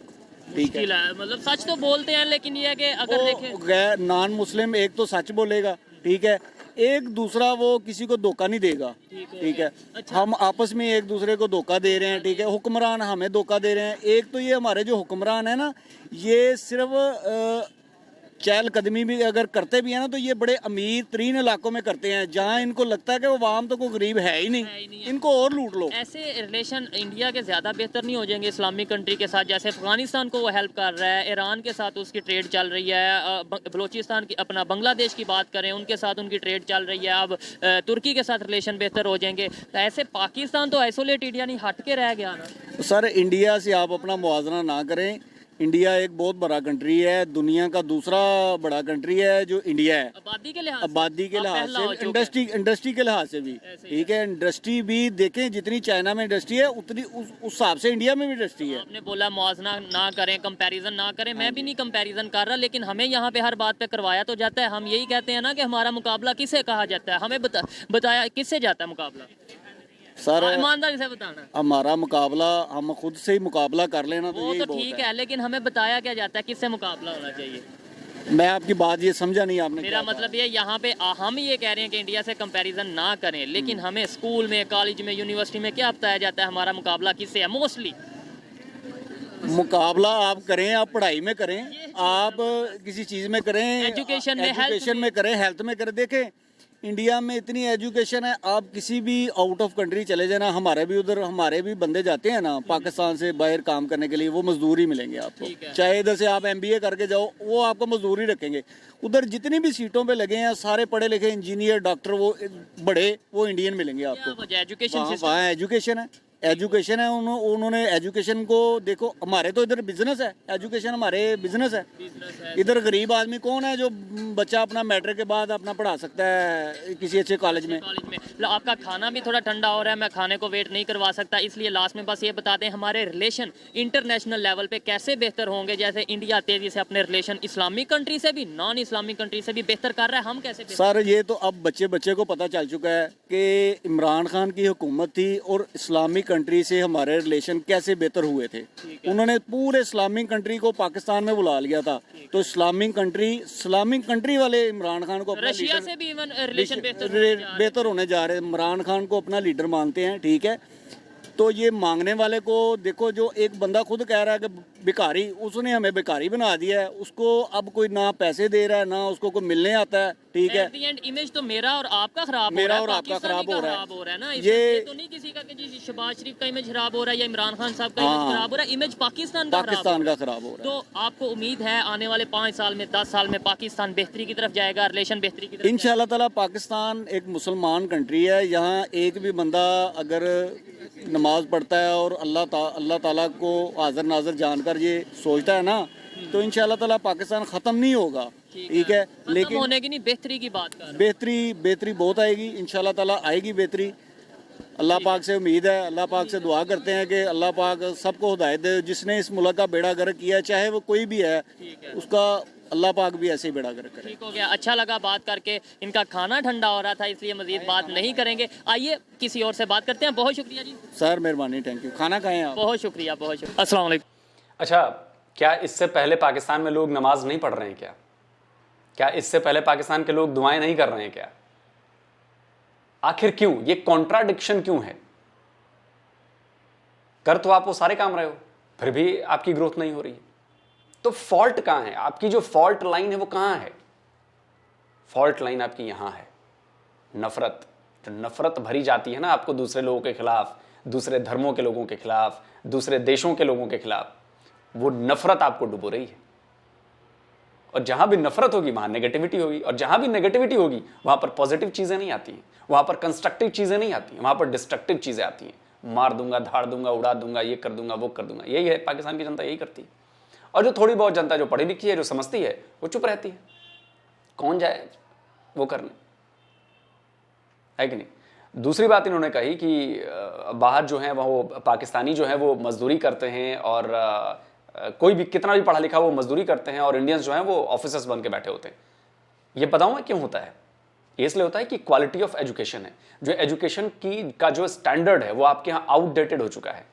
ठीक है, मतलब सच तो बोलते हैं, लेकिन ये है कि अगर देखें गैर नॉन मुस्लिम एक तो सच बोलेगा, ठीक है, एक दूसरा वो किसी को धोखा नहीं देगा। ठीक है, अच्छा। हम आपस में एक दूसरे को धोखा दे रहे हैं। ठीक है, हुक्मरान हमें धोखा दे रहे हैं। एक तो ये हमारे जो हुक्मरान है ना, ये सिर्फ चहलकदमी भी अगर करते भी हैं ना, तो ये बड़े अमीर तरीन इलाकों में करते हैं, जहाँ इनको लगता है कि वो आवाम तो कोई गरीब है ही नहीं, इनको और लूट लो। ऐसे रिलेशन इंडिया के ज़्यादा बेहतर नहीं हो जाएंगे इस्लामिक कंट्री के साथ? जैसे अफगानिस्तान को वो हेल्प कर रहा है, ईरान के साथ उसकी ट्रेड चल रही है, बलूचिस्तान की, अपना बांग्लादेश की बात करें, उनके साथ उनकी ट्रेड चल रही है। अब तुर्की के साथ रिलेशन बेहतर हो जाएंगे। तो ऐसे पाकिस्तान तो आइसोलेटेड यानी हट के रह गया ना। सर इंडिया से आप अपना मुआवजा ना करें, इंडिया एक बहुत बड़ा कंट्री है, दुनिया का दूसरा बड़ा कंट्री है जो इंडिया है। आबादी के लिहाज आबादी के आप लिहाज पहला हो से, चुके हैं। इंडस्ट्री के लिहाज से भी ठीक है। इंडस्ट्री भी देखें, जितनी चाइना में इंडस्ट्री है उतनी उस हिसाब से इंडिया में भी इंडस्ट्री है। आपने बोला मुआवजा ना करें, कंपैरिजन ना करें, मैं भी नहीं कंपैरिजन कर रहा, लेकिन हमें यहाँ पे हर बात पे करवाया तो जाता है। हम यही कहते हैं ना कि हमारा मुकाबला किसे कहा जाता है, हमें बताया किससे जाता है मुकाबला, सर ईमानदारी से बताना। हमारा मुकाबला हम खुद से ही मुकाबला कर लेना तो वो यही तो बहुत ठीक है, लेकिन हमें बताया क्या जाता है किससे मुकाबला होना चाहिए। मैं आपकी बात ये समझा नहीं आपने मेरा क्या मतलब ये यहाँ पे हम ये कह रहे हैं कि इंडिया से कंपैरिजन ना करें, लेकिन हमें स्कूल में, कॉलेज में, यूनिवर्सिटी में क्या बताया जाता है हमारा मुकाबला किससे है मोस्टली। कहा। मुकाबला आप करें, आप पढ़ाई में करें, आप किसी चीज़ में करें, एजुकेशन में, हेल्थ एजुकेशन में करें, हेल्थ में करें। देखें इंडिया में इतनी एजुकेशन है, आप किसी भी आउट ऑफ कंट्री चले जाना, हमारे भी उधर हमारे भी बंदे जाते हैं ना पाकिस्तान से बाहर काम करने के लिए, वो मजदूरी मिलेंगे आपको। चाहे इधर से आप MBA करके जाओ, वो आपको मजदूरी रखेंगे। उधर जितनी भी सीटों पे लगे हैं सारे पढ़े लिखे इंजीनियर, डॉक्टर, वो बड़े वो इंडियन मिलेंगे आपको। एजुकेशन वहाँ एजुकेशन है, एजुकेशन है। उन्होंने एजुकेशन को देखो, हमारे तो इधर बिजनेस है, एजुकेशन हमारे बिजनेस है। इधर गरीब आदमी कौन है जो बच्चा अपना मैट्रिक के बाद अपना पढ़ा सकता है किसी अच्छे कॉलेज में। आपका खाना भी थोड़ा ठंडा हो रहा है, मैं खाने को वेट नहीं करवा सकता, इसलिए लास्ट में बस ये बता दें हमारे रिलेशन इंटरनेशनल लेवल पे कैसे बेहतर होंगे। जैसे इंडिया तेजी से अपने रिलेशन इस्लामिक कंट्री से भी, नॉन इस्लामिक कंट्री से भी बेहतर कर रहा है, हम कैसे सर ये तो अब बच्चे को पता चल चुका है कि इमरान खान की हुकूमत थी और इस्लामिक कंट्री से हमारे रिलेशन कैसे बेहतर हुए थे। उन्होंने पूरे इस्लामिक कंट्री को पाकिस्तान में बुला लिया था, तो इस्लामिक कंट्री वाले इमरान खान को अपना रशिया से भी इवन रिलेशन बेहतर होने जा रहे हैं। इमरान खान को अपना लीडर मानते हैं, ठीक है। तो ये मांगने वाले को देखो, जो एक बंदा खुद कह रहा है कि भिखारी, उसने हमें भिखारी बना दिया है, उसको अब कोई ना पैसे दे रहा है ना उसको कोई मिलने आता है, ठीक है। इमेज तो मेरा और आपका खराब मेरा और आपका खराब हो रहा है ना। ये तो नहीं किसी का कि जी शहबाज शरीफ का इमेज खराब हो रहा है या इमरान खान साहब का इमेज खराब हो रहा है, इमेज पाकिस्तान का खराब हो रहा है। तो आपको उम्मीद है आने वाले 5 साल में, 10 साल में पाकिस्तान बेहतरी की तरफ जाएगा, रिलेशन बेहतरी की तरफ? इंशाल्लाह ताला पाकिस्तान एक मुसलमान कंट्री है, यहाँ एक भी बंदा अगर नमाज पढ़ता है और अल्लाह ताला को हाजिर नाजर जानकर ये सोचता है ना, तो इंशाल्लाह ताला पाकिस्तान ख़त्म नहीं होगा, ठीक है। लेकिन होने की नहीं, बेहतरी की बात कर, बेहतरी बहुत आएगी इंशाल्लाह ताला, आएगी बेहतरी। अल्लाह पाक से उम्मीद है, अल्लाह पाक से दुआ करते हैं कि अल्लाह पाक सबको हिदायत दे। जिसने इस मुल्क का बेड़ा गर्क किया, चाहे वो कोई भी है, उसका अल्लाह पाक भी ऐसे ही बेड़ा गर्क करे। ठीक हो गया, अच्छा लगा बात करके। इनका खाना ठंडा हो रहा था इसलिए मजीद बात नहीं करेंगे, आइए किसी और से बात करते हैं। बहुत शुक्रिया जी। सर मेहरबानी, थैंक यू। खाना खाएं आप। बहुत शुक्रिया, बहुत शुक्रिया। अस्सलाम वालेकुम। अच्छा, क्या इससे पहले पाकिस्तान में लोग नमाज नहीं पढ़ रहे हैं क्या? क्या इससे पहले पाकिस्तान के लोग दुआएं नहीं कर रहे हैं क्या? आखिर क्यों ये कॉन्ट्राडिक्शन क्यों है? कर तो आप वो सारे काम रहे हो, फिर भी आपकी ग्रोथ नहीं हो रही है। तो फॉल्ट कहां है? आपकी जो फॉल्ट लाइन है वो कहां है? फॉल्ट लाइन आपकी यहां है, नफरत। जो नफरत भरी जाती है ना आपको दूसरे लोगों के खिलाफ, दूसरे धर्मों के लोगों के खिलाफ, दूसरे देशों के लोगों के खिलाफ, वो नफरत आपको डुबो रही है। और जहां भी नफरत होगी वहां नेगेटिविटी होगी, और जहां भी नेगेटिविटी होगी वहां पर पॉजिटिव चीजें नहीं आती हैं, वहां पर कंस्ट्रक्टिव चीजें नहीं आती हैं, वहां पर डिस्ट्रक्टिव चीजें आती हैं। मार दूंगा, धाड़ दूंगा, उड़ा दूंगा, ये कर दूंगा, वो कर दूंगा। यही है पाकिस्तान की जनता, यही करती है। और जो थोड़ी बहुत जनता जो पढ़ी लिखी है, जो समझती है, वो चुप रहती है। कौन जाए वो करने, है कि नहीं? दूसरी बात इन्होंने कही कि बाहर जो है वो पाकिस्तानी जो है वो मजदूरी करते हैं, और कोई भी कितना भी पढ़ा लिखा वो मजदूरी करते हैं, और इंडियंस जो हैं वो ऑफिसर्स बन के बैठे होते हैं। ये बताऊं मैं क्यों होता है? ये इसलिए होता है कि क्वालिटी ऑफ एजुकेशन है, जो एजुकेशन की का जो स्टैंडर्ड है वो आपके यहाँ आउटडेटेड हो चुका है।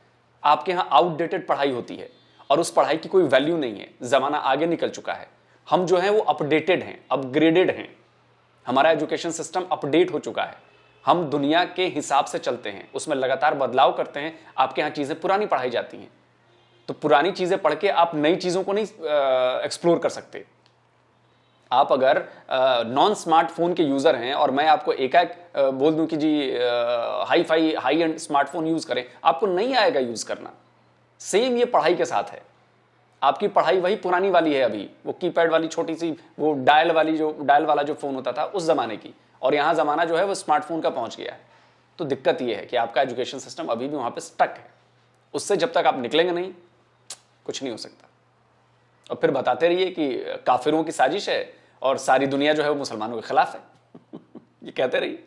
आपके यहाँ आउटडेटेड पढ़ाई होती है और उस पढ़ाई की कोई वैल्यू नहीं है। जमाना आगे निकल चुका है, हम जो है वो अपडेटेड हैं, अपग्रेडेड हैं। हमारा एजुकेशन सिस्टम अपडेट हो चुका है, हम दुनिया के हिसाब से चलते हैं, उसमें लगातार बदलाव करते हैं। आपके यहाँ चीजें पुरानी पढ़ाई जाती हैं, तो पुरानी चीजें पढ़ के आप नई चीजों को नहीं एक्सप्लोर कर सकते। आप अगर नॉन स्मार्टफोन के यूजर हैं और मैं आपको एकाएक बोल दूं कि जी हाई एंड स्मार्टफोन यूज करें, आपको नहीं आएगा यूज करना। सेम ये पढ़ाई के साथ है, आपकी पढ़ाई वही पुरानी वाली है अभी, वो कीपैड वाली छोटी सी वो डायल वाला जो फोन होता था उस जमाने की, और यहाँ जमाना जो है वो स्मार्टफोन का पहुंच गया है। तो दिक्कत ये है कि आपका एजुकेशन सिस्टम अभी भी वहां पे स्टक है। उससे जब तक आप निकलेंगे नहीं, कुछ नहीं हो सकता। और फिर बताते रहिए कि काफिरों की साजिश है और सारी दुनिया जो है वो मुसलमानों के खिलाफ है। ये कहते रहिए।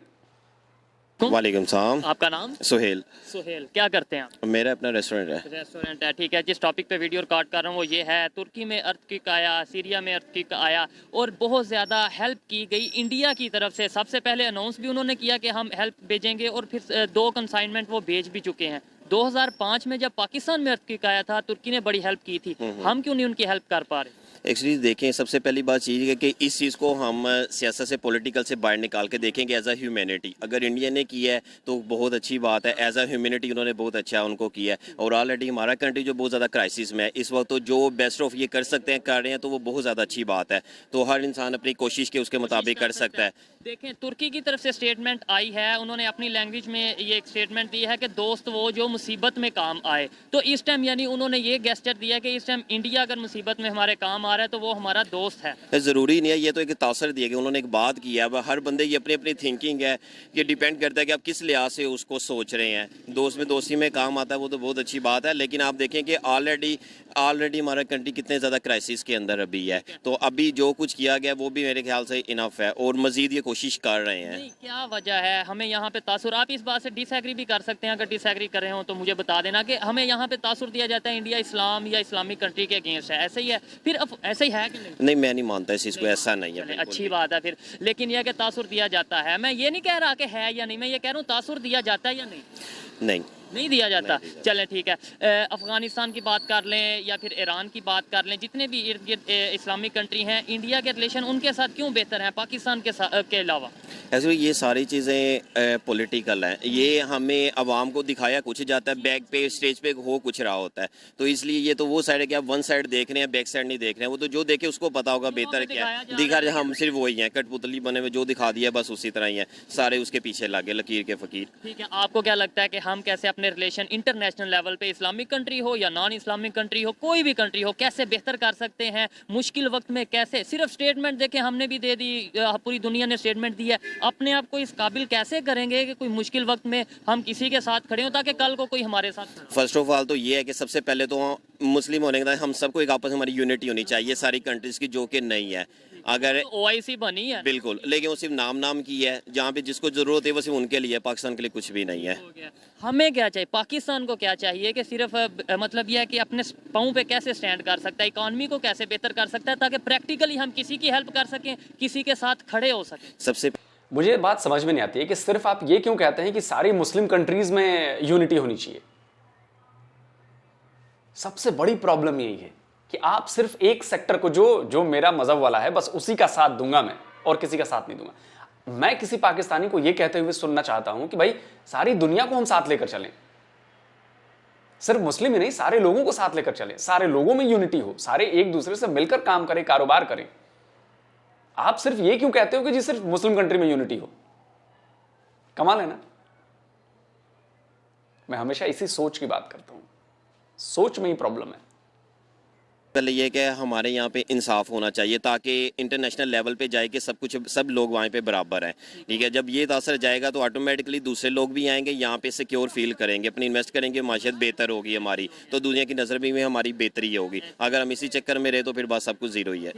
वालेकुम सलाम। आपका नाम? सुहेल। सुहेल, क्या करते हैं आप? मेरा अपना रेस्टोरेंट है। रेस्टोरेंट है, ठीक है। जिस टॉपिक पे वीडियो रिकॉर्ड कर रहा हूँ वो ये है, तुर्की में अर्थक्वेक आया, सीरिया में अर्थक्वेक आया और बहुत ज़्यादा हेल्प की गई इंडिया की तरफ से। सबसे पहले अनाउंस भी उन्होंने किया कि हम हेल्प भेजेंगे और फिर 2 कंसाइनमेंट वो भेज भी चुके हैं। 2005 में जब पाकिस्तान में अर्थक्वेक आया था, तुर्की ने बड़ी हेल्प की थी, हम क्यों नहीं उनकी हेल्प कर पा रहे? एक्चुअली देखें, सबसे पहली बात ये है कि इस चीज़ को हम सियासत से, पॉलिटिकल से बाहर निकाल के देखेंगे एज अ ह्यूमैनिटी। अगर इंडिया ने किया है तो बहुत अच्छी बात है, एज अ ह्यूमैनिटी उन्होंने बहुत अच्छा उनको किया है। और ऑलरेडी हमारा कंट्री जो बहुत ज़्यादा क्राइसिस में है इस वक्त, तो जो बेस्ट ऑफ ये कर सकते हैं कर रहे हैं, तो वो बहुत ज़्यादा अच्छी बात है। तो हर इंसान अपनी कोशिश के उसके मुताबिक कर सकता है। देखें, तुर्की की तरफ से स्टेटमेंट आई है, उन्होंने अपनी लैंग्वेज में ये एक स्टेटमेंट दी है कि दोस्त वो जो मुसीबत में काम आए। तो इस टाइम यानी उन्होंने ये गेस्चर दिया कि इस टाइम इंडिया अगर मुसीबत में हमारे काम आ रहा है तो वो हमारा दोस्त है। ज़रूरी नहीं है, ये तो एक तासर दिया कि उन्होंने एक बात की है। अब हर बंदे की अपनी अपनी थिंकिंग है, ये डिपेंड करता है कि आप किस लिहाज से उसको सोच रहे हैं। दोस्त में दोस्ती में काम आता है वो तो बहुत अच्छी बात है, लेकिन आप देखें कि ऑलरेडी हमारा कंट्री कितने ज़्यादा क्राइसिस के अंदर अभी है। तो अभी जो कुछ किया गया वो भी मेरे ख्याल से इनफ है और मजीद ये कोशिश कर रहे हैं। नहीं, क्या वजह है हमें यहाँ पे तासुर? आप इस बात से डिसएग्री भी कर सकते हैं, अगर डिसएग्री कर रहे हो तो मुझे बता देना कि हमें यहाँ पे तासुर दिया जाता है इंडिया इस्लाम या इस्लामिक कंट्री के अगेंस्ट है, ऐसे ही है? फिर अब ऐसे ही है कि नहीं? नहीं, मैं नहीं मानता इस चीज़ को, ऐसा नहीं है। अच्छी बात है फिर, लेकिन यह कि तासुर दिया जाता है, मैं ये नहीं कह रहा कि है या नहीं, मैं ये कह रहा हूँ तासुर दिया जाता है या नहीं? नहीं दिया जाता। चलें ठीक है, अफगानिस्तान की बात कर लें या फिर ईरान की बात कर लें, जितने भी इर्द गिर्द इस्लामिक कंट्री हैं, इंडिया के रिलेशन उनके साथ क्यों बेहतर हैं पाकिस्तान के अलावा? ऐसे ये सारी चीज़ें पॉलिटिकल हैं, ये हमें आवाम को दिखाया कुछ जाता है, बैक पे स्टेज पे हो कुछ रहा होता है। तो इसलिए ये तो वो साइड है कि आप वन साइड देख रहे हैं, बैक साइड नहीं देख रहे हैं। वो तो जो देखे उसको पता होगा बेहतर क्या है। दिखा रहे हम सिर्फ वही हैं, कठपुतली बने हुए, जो दिखा दिया बस उसी तरह ही है, सारे उसके पीछे लगे लकीर के फकीर। ठीक है, आपको क्या लगता है कि हम कैसे अपने रिलेशन इंटरनेशनल लेवल पे, इस्लामिक कंट्री हो या नॉन इस्लामिक कंट्री हो, कोई भी कंट्री हो, कैसे बेहतर कर सकते हैं मुश्किल वक्त में? कैसे? सिर्फ स्टेटमेंट देखें, हमने भी दे दी, पूरी दुनिया ने स्टेटमेंट दी है, अपने आप को इस काबिल कैसे करेंगे कि कोई मुश्किल वक्त में हम किसी के साथ खड़े हों ताकि कल को कोई हमारे साथ खड़ा हो? फर्स्ट ऑफ ऑल तो ये है कि सबसे पहले तो मुस्लिम होने के बाद हम सबको एक आपस में हमारी यूनिटी होनी चाहिए सारी कंट्रीज की, जो कि नहीं है। अगर OIC बनी है बिल्कुल, लेकिन वो सिर्फ नाम की है, जहाँ पे जिसको जरूरत है वो सिर्फ उनके लिए, पाकिस्तान के लिए कुछ भी नहीं है। हमें क्या चाहिए, पाकिस्तान को क्या चाहिए कि सिर्फ मतलब यह है कि अपने पाँव पे कैसे स्टैंड कर सकता है, इकॉनमी को कैसे बेहतर कर सकता है ताकि प्रैक्टिकली हम किसी की हेल्प कर सकें, किसी के साथ खड़े हो सकें? सबसे मुझे बात समझ में नहीं आती है कि सिर्फ आप ये क्यों कहते हैं कि सारी मुस्लिम कंट्रीज में यूनिटी होनी चाहिए। सबसे बड़ी प्रॉब्लम यही है कि आप सिर्फ एक सेक्टर को, जो मेरा मजहब वाला है, बस उसी का साथ दूंगा मैं और किसी का साथ नहीं दूंगा। मैं किसी पाकिस्तानी को यह कहते हुए सुनना चाहता हूं कि भाई सारी दुनिया को हम साथ लेकर चलें, सिर्फ मुस्लिम ही नहीं सारे लोगों को साथ लेकर चलें, सारे लोगों में यूनिटी हो, सारे एक दूसरे से मिलकर काम करें, कारोबार करें। आप सिर्फ ये क्यों कहते हो कि जी सिर्फ मुस्लिम कंट्री में यूनिटी हो? कमाल है ना। मैं हमेशा इसी सोच की बात करता हूं, सोच में ही प्रॉब्लम है। पहले ये कि हमारे यहाँ पे इंसाफ होना चाहिए ताकि इंटरनेशनल लेवल पे जाए कि सब लोग वहाँ पे बराबर हैं। ठीक है, जब ये तासर जाएगा तो ऑटोमेटिकली दूसरे लोग भी आएंगे, यहाँ पे सिक्योर फील करेंगे, अपनी इन्वेस्ट करेंगे, माशियत बेहतर होगी हमारी, तो दुनिया की नज़र में हमारी बेहतरी होगी। अगर हम इसी चक्कर में रहे तो फिर बात सब कुछ जीरो ही है।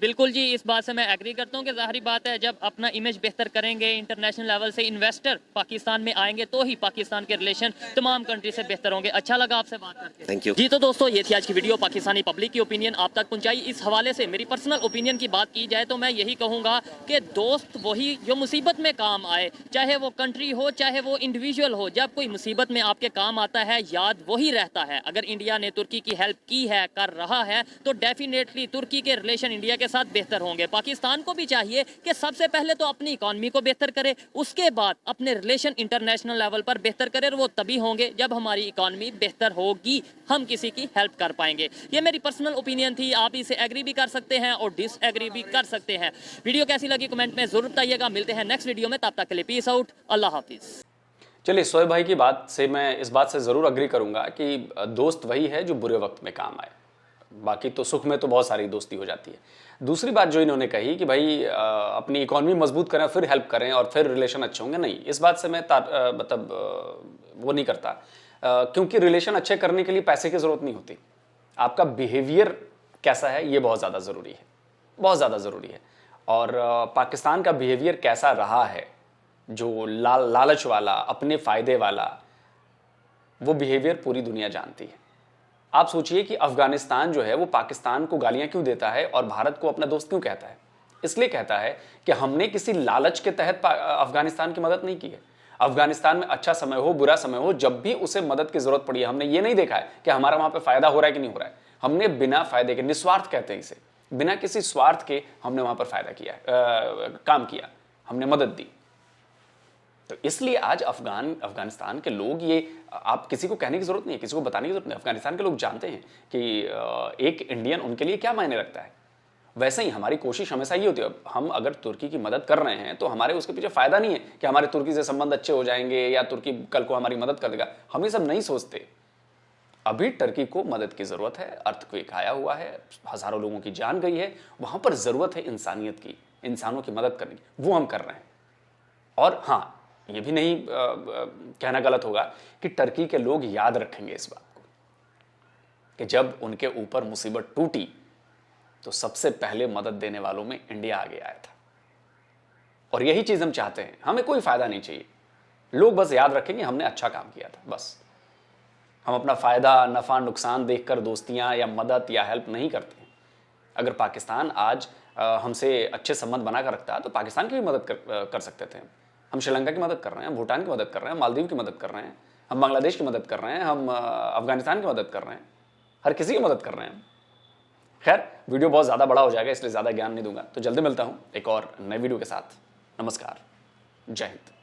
बिल्कुल जी, इस बात से मैं एग्री करता हूँ कि ज़ाहिरी बात है जब अपना इमेज बेहतर करेंगे, इंटरनेशनल लेवल से इन्वेस्टर पाकिस्तान में आएंगे तो ही पाकिस्तान के रिलेशन तमाम कंट्री से बेहतर होंगे। अच्छा लगा आपसे बात करके, थैंक यू जी। तो दोस्तों, ये थी आज की वीडियो, पाकिस्तानी पब्लिक की ओपिनियन आप तक पहुंचाई। इस हवाले से मेरी पर्सनल ओपिनियन की बात की जाए तो मैं यही कहूँगा कि दोस्त वही जो मुसीबत में काम आए, चाहे वो कंट्री हो चाहे वो इंडिविजुअल हो। जब कोई मुसीबत में आपके काम आता है याद वही रहता है। अगर इंडिया ने तुर्की की हेल्प की है, कर रहा है, तो डेफिनेटली तुर्की के रिलेशन इंडिया के साथ बेहतर होंगे। पाकिस्तान को भी चाहिए कि सबसे पहले तो अपनी इकॉनमी को बेहतर करे, उसके बाद अपने रिलेशन इंटरनेशनल लेवल पर बेहतर करे, और वो तभी होंगे जब हमारी इकॉनमी बेहतर होगी, हम किसी की हेल्प कर पाएंगे। ये मेरी पर्सनल ओपिनियन थी, आप इसे एग्री भी कर सकते हैं और डिसएग्री भी कर सकते हैं। वीडियो कैसी लगी कमेंट में जरूर बताइएगा। मिलते हैं नेक्स्ट वीडियो में, तब तक के लिए पीस आउट, अल्लाह हाफिज। चलिए, शोएब भाई की बात से मैं इस बात से ज़रूर अग्री करूंगा कि दोस्त वही है जो बुरे वक्त में काम आए, बाकी तो सुख में तो बहुत सारी दोस्ती हो जाती है। दूसरी बात जो इन्होंने कही कि भाई अपनी इकॉनमी मजबूत करें फिर हेल्प करें और फिर रिलेशन अच्छे होंगे, नहीं, इस बात से मैं वो नहीं करता, क्योंकि रिलेशन अच्छे करने के लिए पैसे की ज़रूरत नहीं होती, आपका बिहेवियर कैसा है ये बहुत ज़्यादा ज़रूरी है, बहुत ज़्यादा ज़रूरी है। और पाकिस्तान का बिहेवियर कैसा रहा है, जो लालच वाला, अपने फ़ायदे वाला, वो बिहेवियर पूरी दुनिया जानती है। आप सोचिए कि अफगानिस्तान जो है वो पाकिस्तान को गालियां क्यों देता है और भारत को अपना दोस्त क्यों कहता है? इसलिए कहता है कि हमने किसी लालच के तहत अफगानिस्तान की मदद नहीं की है। अफगानिस्तान में अच्छा समय हो, बुरा समय हो, जब भी उसे मदद की जरूरत पड़ी है, हमने ये नहीं देखा है कि हमारा वहां पे फायदा हो रहा है कि नहीं हो रहा है। हमने बिना फायदे के, निस्वार्थ कहते हैं इसे, बिना किसी स्वार्थ के हमने वहां पर फायदा किया, काम किया, हमने मदद दी। तो इसलिए आज अफगानिस्तान के लोग, ये आप किसी को कहने की जरूरत नहीं है, किसी को बताने की जरूरत नहीं, अफगानिस्तान के लोग जानते हैं कि एक इंडियन उनके लिए क्या मायने रखता है। वैसे ही हमारी कोशिश हमेशा ये होती है, हम अगर तुर्की की मदद कर रहे हैं तो हमारे उसके पीछे फायदा नहीं है कि हमारे तुर्की से संबंध अच्छे हो जाएंगे या तुर्की कल को हमारी मदद कर देगा। हम ये सब नहीं सोचते। अभी टर्की को मदद की जरूरत है, अर्थक्वेक आया हुआ है, हजारों लोगों की जान गई है, वहां पर जरूरत है इंसानियत की, इंसानों की मदद करने की, वो हम कर रहे हैं। और हाँ, ये भी नहीं कहना गलत होगा कि टर्की के लोग याद रखेंगे इस बात को कि जब उनके ऊपर मुसीबत टूटी तो सबसे पहले मदद देने वालों में इंडिया आगे आया था। और यही चीज हम चाहते हैं। हमें कोई फायदा नहीं चाहिए, लोग बस याद रखेंगे हमने अच्छा काम किया था, बस। हम अपना फायदा, नफा, नुकसान देखकर दोस्तियां या मदद या हेल्प नहीं करते हैं। अगर पाकिस्तान आज हमसे अच्छे संबंध बनाकर रखता है तो पाकिस्तान की भी मदद कर सकते थे। हम श्रीलंका की मदद कर रहे हैं, भूटान की मदद कर रहे हैं, मालदीव की मदद कर रहे हैं, हम बांग्लादेश की मदद कर रहे हैं, हम अफगानिस्तान की मदद कर रहे हैं, हर किसी की मदद कर रहे हैं। खैर, वीडियो बहुत ज़्यादा बड़ा हो जाएगा, इसलिए ज़्यादा ज्ञान नहीं दूंगा। तो जल्दी मिलता हूँ एक और नए वीडियो के साथ। नमस्कार, जय हिंद।